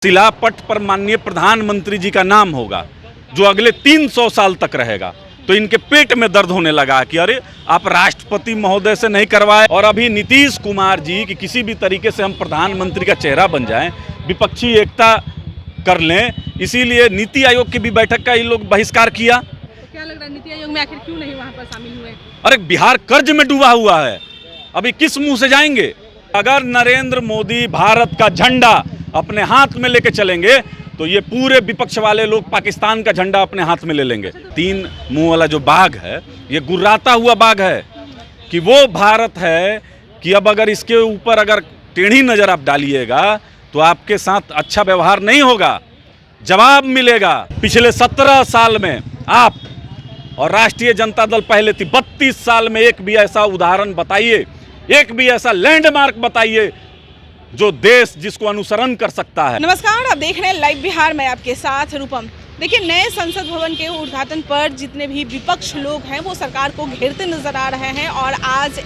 शिलापट पर माननीय प्रधानमंत्री जी का नाम होगा जो अगले 300 साल तक रहेगा। तो इनके पेट में दर्द होने लगा कि अरे आप राष्ट्रपति महोदय से नहीं करवाए। और अभी नीतीश कुमार जी कि किसी भी तरीके से हम प्रधानमंत्री का चेहरा बन जाएं, विपक्षी एकता कर लें, इसीलिए नीति आयोग की भी बैठक का ये लोग बहिष्कार किया। तो क्या लग रहा है नीति आयोग में आखिर क्यों नहीं वहाँ पर शामिल हुए? अरे बिहार कर्ज में डूबा हुआ है, अभी किस मुंह से जाएंगे? अगर नरेंद्र मोदी भारत का झंडा अपने हाथ में लेके चलेंगे तो ये पूरे विपक्ष वाले लोग पाकिस्तान का झंडा अपने हाथ में ले लेंगे। 3 मुंह वाला जो बाघ है ये गुर्राता हुआ बाघ है कि वो भारत है कि अब अगर इसके ऊपर अगर टेढ़ी नज़र आप डालिएगा तो आपके साथ अच्छा व्यवहार नहीं होगा, जवाब मिलेगा। पिछले 17 साल में आप और राष्ट्रीय जनता दल पहले थी, 32 साल में एक भी ऐसा उदाहरण बताइए, एक भी ऐसा लैंडमार्क बताइए जो देश जिसको अनुसरण कर सकता है। नमस्कार, आप देख रहे हैं लाइव बिहार, मैं आपके साथ रूपम। देखिए, नए संसद भवन के उद्घाटन पर जितने भी विपक्ष लोग हैं वो सरकार को घेरते नजर आ रहे हैं। और आज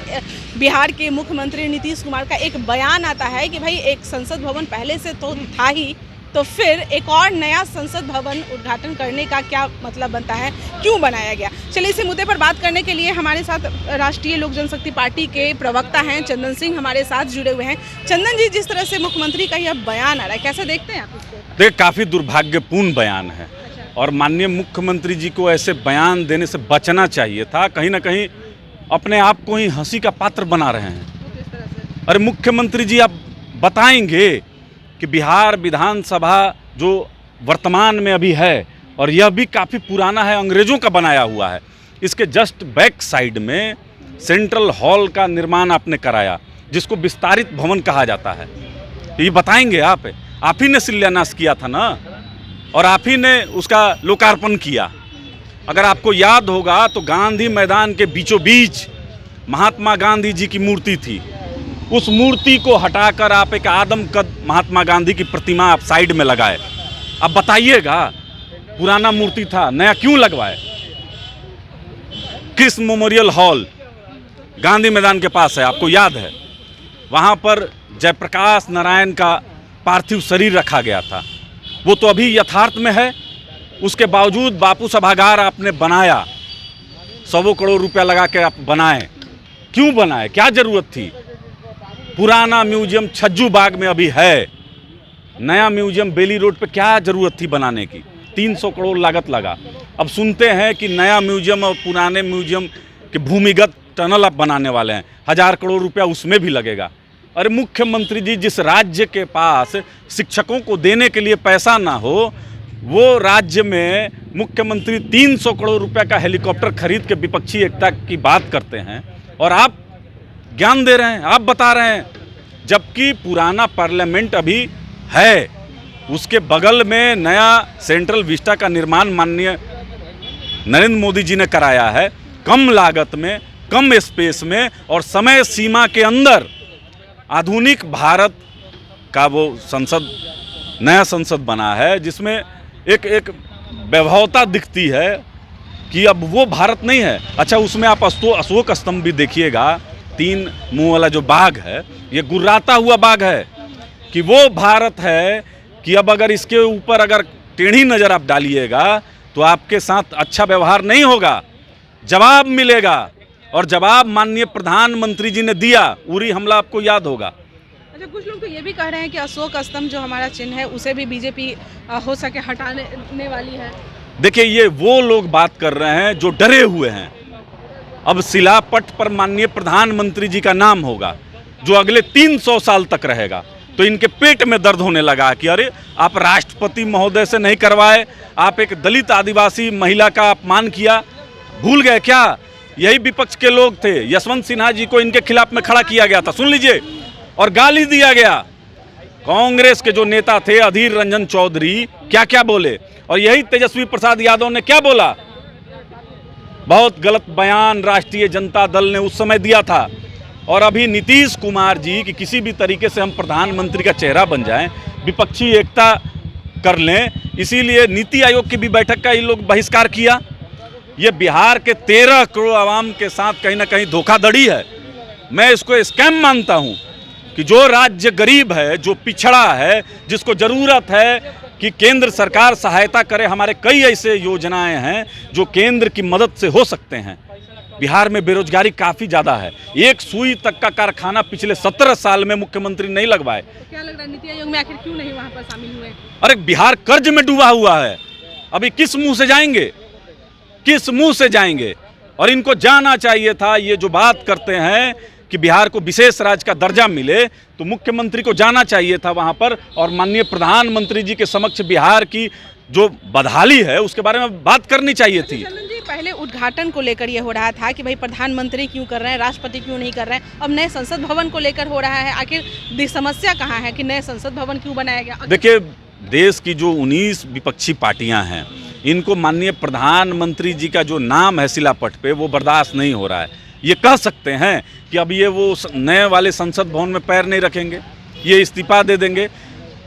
बिहार के मुख्यमंत्री नीतीश कुमार का एक बयान आता है कि भाई एक संसद भवन पहले से तो था ही, तो फिर एक और नया संसद भवन उद्घाटन करने का क्या मतलब बनता है, क्यों बनाया गया। चलिए, इसी मुद्दे पर बात करने के लिए हमारे साथ राष्ट्रीय लोक जनशक्ति पार्टी के प्रवक्ता हैं चंदन सिंह हमारे साथ जुड़े हुए हैं। चंदन जी, जिस तरह से मुख्यमंत्री का यह बयान आ रहा है, कैसे देखते हैं आप इसको? देखिए, काफ़ी दुर्भाग्यपूर्ण बयान है और माननीय मुख्यमंत्री जी को ऐसे बयान देने से बचना चाहिए था। कहीं ना कहीं अपने आप को ही हंसी का पात्र बना रहे हैं। अरे मुख्यमंत्री जी, आप बताएंगे कि बिहार विधानसभा जो वर्तमान में अभी है और यह भी काफ़ी पुराना है, अंग्रेज़ों का बनाया हुआ है, इसके जस्ट बैक साइड में सेंट्रल हॉल का निर्माण आपने कराया जिसको विस्तारित भवन कहा जाता है। ये बताएंगे आप ही ने शिलान्यास किया था ना, और आप ही ने उसका लोकार्पण किया। अगर आपको याद होगा तो गांधी मैदान के बीचों बीच महात्मा गांधी जी की मूर्ति थी, उस मूर्ति को हटाकर आप एक आदमकद महात्मा गांधी की प्रतिमा आप साइड में लगाए। अब बताइएगा, पुराना मूर्ति था, नया क्यों लगवाए? कृष्ण मेमोरियल हॉल गांधी मैदान के पास है, आपको याद है, वहाँ पर जयप्रकाश नारायण का पार्थिव शरीर रखा गया था। वो तो अभी यथार्थ में है, उसके बावजूद बापू सभागार आपने बनाया, 100 करोड़ रुपया लगा के आप बनाए। क्यों बनाए, क्या जरूरत थी? पुराना म्यूजियम छज्जू बाग में अभी है, नया म्यूजियम बेली रोड पे क्या जरूरत थी बनाने की? 300 करोड़ लागत लगा। अब सुनते हैं कि नया म्यूजियम और पुराने म्यूजियम के भूमिगत टनल आप बनाने वाले हैं, 1000 करोड़ रुपया उसमें भी लगेगा। अरे मुख्यमंत्री जी, जिस राज्य के पास शिक्षकों को देने के लिए पैसा ना हो, वो राज्य में मुख्यमंत्री 300 करोड़ रुपया का हेलीकॉप्टर खरीद के विपक्षी एकता की बात करते हैं और आप ज्ञान दे रहे हैं, आप बता रहे हैं, जबकि पुराना पार्लियामेंट अभी है, उसके बगल में नया सेंट्रल विस्टा का निर्माण माननीय नरेंद्र मोदी जी ने कराया है, कम लागत में, कम स्पेस में और समय सीमा के अंदर। आधुनिक भारत का वो संसद, नया संसद बना है जिसमें एक वैभवता दिखती है कि अब वो भारत नहीं है। अच्छा, उसमें आप अशोक स्तंभ भी देखिएगा, 3 मुंह वाला जो बाघ है ये गुर्राता हुआ बाघ है कि वो भारत है कि अब अगर इसके ऊपर अगर टेढ़ी नज़र आप डालिएगा तो आपके साथ अच्छा व्यवहार नहीं होगा, जवाब मिलेगा। और जवाब माननीय प्रधानमंत्री जी ने दिया। उरी हमला आपको याद होगा। अच्छा, कुछ लोग तो ये भी कह रहे हैं कि अशोक स्तंभ जो हमारा चिन्ह है उसे भी बीजेपी हो सके हटाने वाली है। देखिए, ये वो लोग बात कर रहे हैं जो डरे हुए हैं। अब शिलापट पर माननीय प्रधानमंत्री जी का नाम होगा जो अगले 300 साल तक रहेगा। तो इनके पेट में दर्द होने लगा कि अरे आप राष्ट्रपति महोदय से नहीं करवाए, आप एक दलित आदिवासी महिला का अपमान किया, भूल गए क्या? यही विपक्ष के लोग थे, यशवंत सिन्हा जी को इनके खिलाफ में खड़ा किया गया था, सुन लीजिए, और गाली दिया गया। कांग्रेस के जो नेता थे अधीर रंजन चौधरी क्या क्या बोले, और यही तेजस्वी प्रसाद यादव ने क्या बोला? बहुत गलत बयान राष्ट्रीय जनता दल ने उस समय दिया था। और अभी नीतीश कुमार जी कि किसी भी तरीके से हम प्रधानमंत्री का चेहरा बन जाएं, विपक्षी एकता कर लें, इसीलिए नीति आयोग की भी बैठक का ये लोग बहिष्कार किया। ये बिहार के 13 करोड़ आवाम के साथ कहीं ना कहीं धोखाधड़ी है। मैं इसको स्कैम मानता हूँ कि जो राज्य गरीब है, जो पिछड़ा है, जिसको ज़रूरत है कि केंद्र सरकार सहायता करे। हमारे कई ऐसे योजनाएं हैं जो केंद्र की मदद से हो सकते हैं। बिहार में बेरोजगारी काफ़ी ज़्यादा है। एक सुई तक का कारखाना पिछले 17 साल में मुख्यमंत्री नहीं लगवाए। क्या लग रहा है नीति आयोग में आखिर क्यों नहीं वहाँ पर शामिल हुए? अरे बिहार कर्ज में डूबा हुआ है, अभी किस मुंह से जाएंगे, किस मुंह से जाएंगे? और इनको जाना चाहिए था, ये जो बात करते हैं कि बिहार को विशेष राज्य का दर्जा मिले, तो मुख्यमंत्री को जाना चाहिए था वहां पर और माननीय प्रधानमंत्री जी के समक्ष बिहार की जो बदहाली है उसके बारे में बात करनी चाहिए थी। चंदन जी, पहले उद्घाटन को लेकर ये हो रहा था कि भाई प्रधानमंत्री क्यों कर रहे हैं, राष्ट्रपति क्यों नहीं कर रहे हैं। अब नए संसद भवन को लेकर हो रहा है। आखिर समस्या कहाँ है कि नए संसद भवन क्यों बनाया गया? देखिए, देश की जो 19 विपक्षी पार्टियां हैं, इनको माननीय प्रधानमंत्री जी का जो नाम है शिलापट पे, वो बर्दाश्त नहीं हो रहा है। ये कह सकते हैं कि अब ये वो नए वाले संसद भवन में पैर नहीं रखेंगे, ये इस्तीफा दे देंगे।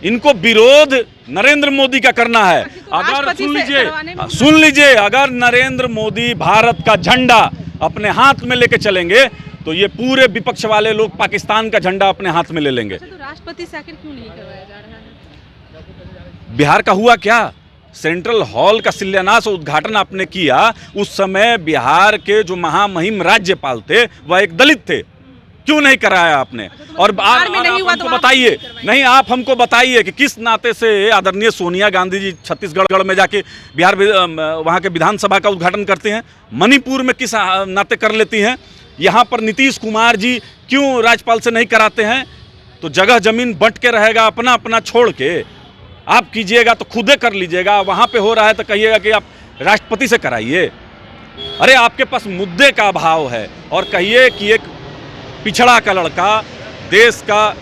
इनको विरोध नरेंद्र मोदी का करना है। अगर सुन लीजिए, अगर नरेंद्र मोदी भारत का झंडा अपने हाथ में लेके चलेंगे तो ये पूरे विपक्ष वाले लोग पाकिस्तान का झंडा अपने हाथ में ले लेंगे। तो राष्ट्रपति से आखिर क्यों नहीं करवाया जा रहा है? बिहार का हुआ क्या? सेंट्रल हॉल का शिलान्यास और उद्घाटन आपने किया, उस समय बिहार के जो महामहिम राज्यपाल थे वह एक दलित थे, क्यों नहीं कराया आपने? और आप हमको बताइए, नहीं आप हमको बताइए कि किस नाते से आदरणीय सोनिया गांधी जी छत्तीसगढ़ में जाके बिहार वहाँ के विधानसभा का उद्घाटन करते हैं, मणिपुर में किस नाते कर लेती हैं, यहाँ पर नीतीश कुमार जी क्यों राज्यपाल से नहीं कराते हैं? तो जगह जमीन बंट के रहेगा, अपना अपना छोड़ के आप कीजिएगा तो खुदे कर लीजिएगा। वहाँ पे हो रहा है तो कहिएगा कि आप राष्ट्रपति से कराइए। अरे आपके पास मुद्दे का अभाव है और कहिए कि एक पिछड़ा का लड़का, देश का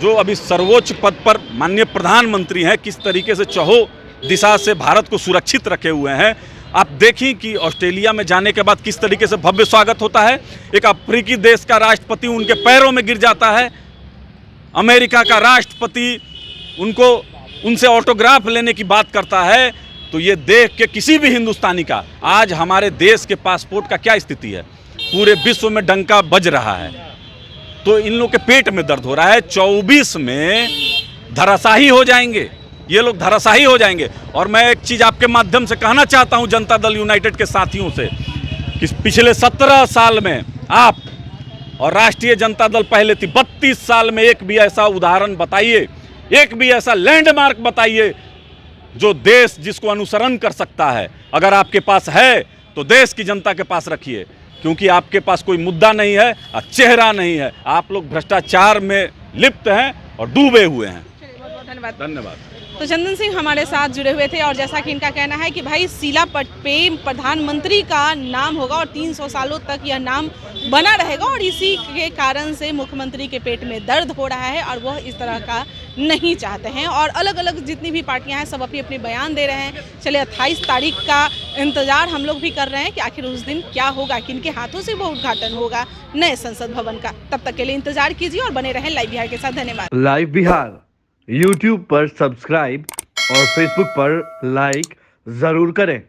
जो अभी सर्वोच्च पद पर माननीय प्रधानमंत्री हैं, किस तरीके से चहो दिशा से भारत को सुरक्षित रखे हुए हैं। आप देखिए कि ऑस्ट्रेलिया में जाने के बाद किस तरीके से भव्य स्वागत होता है। एक अफ्रीकी देश का राष्ट्रपति उनके पैरों में गिर जाता है, अमेरिका का राष्ट्रपति उनसे ऑटोग्राफ लेने की बात करता है। तो ये देख के किसी भी हिंदुस्तानी का, आज हमारे देश के पासपोर्ट का क्या स्थिति है, पूरे विश्व में डंका बज रहा है। तो इन लोगों के पेट में दर्द हो रहा है। 24 में धराशाही हो जाएंगे ये लोग, धराशाही हो जाएंगे। और मैं एक चीज़ आपके माध्यम से कहना चाहता हूं जनता दल यूनाइटेड के साथियों से कि पिछले 17 साल में आप और राष्ट्रीय जनता दल पहले थी, 32 साल में एक भी ऐसा उदाहरण बताइए, एक भी ऐसा लैंडमार्क बताइए जो देश जिसको अनुसरण कर सकता है। अगर आपके पास है तो देश की जनता के पास रखिए, क्योंकि आपके पास कोई मुद्दा नहीं है और चेहरा नहीं है। आप लोग भ्रष्टाचार में लिप्त हैं और डूबे हुए हैं। धन्यवाद। धन्यवाद। तो चंदन सिंह हमारे साथ जुड़े हुए थे और जैसा कि इनका कहना है कि भाई शिलापट पे प्रधानमंत्री का नाम होगा और 300 सालों तक यह नाम बना रहेगा और इसी के कारण से मुख्यमंत्री के पेट में दर्द हो रहा है और वह इस तरह का नहीं चाहते हैं। और अलग अलग जितनी भी पार्टियां हैं सब अपनी अपनी बयान दे रहे हैं। चलिए 28 तारीख का इंतजार हम लोग भी कर रहे हैं कि आखिर उस दिन क्या होगा, किनके हाथों से वो उद्घाटन होगा नए संसद भवन का। तब तक के लिए इंतजार कीजिए और बने रहें लाइव बिहार के साथ। धन्यवाद। लाइव बिहार YouTube पर सब्सक्राइब और Facebook पर लाइक जरूर करें।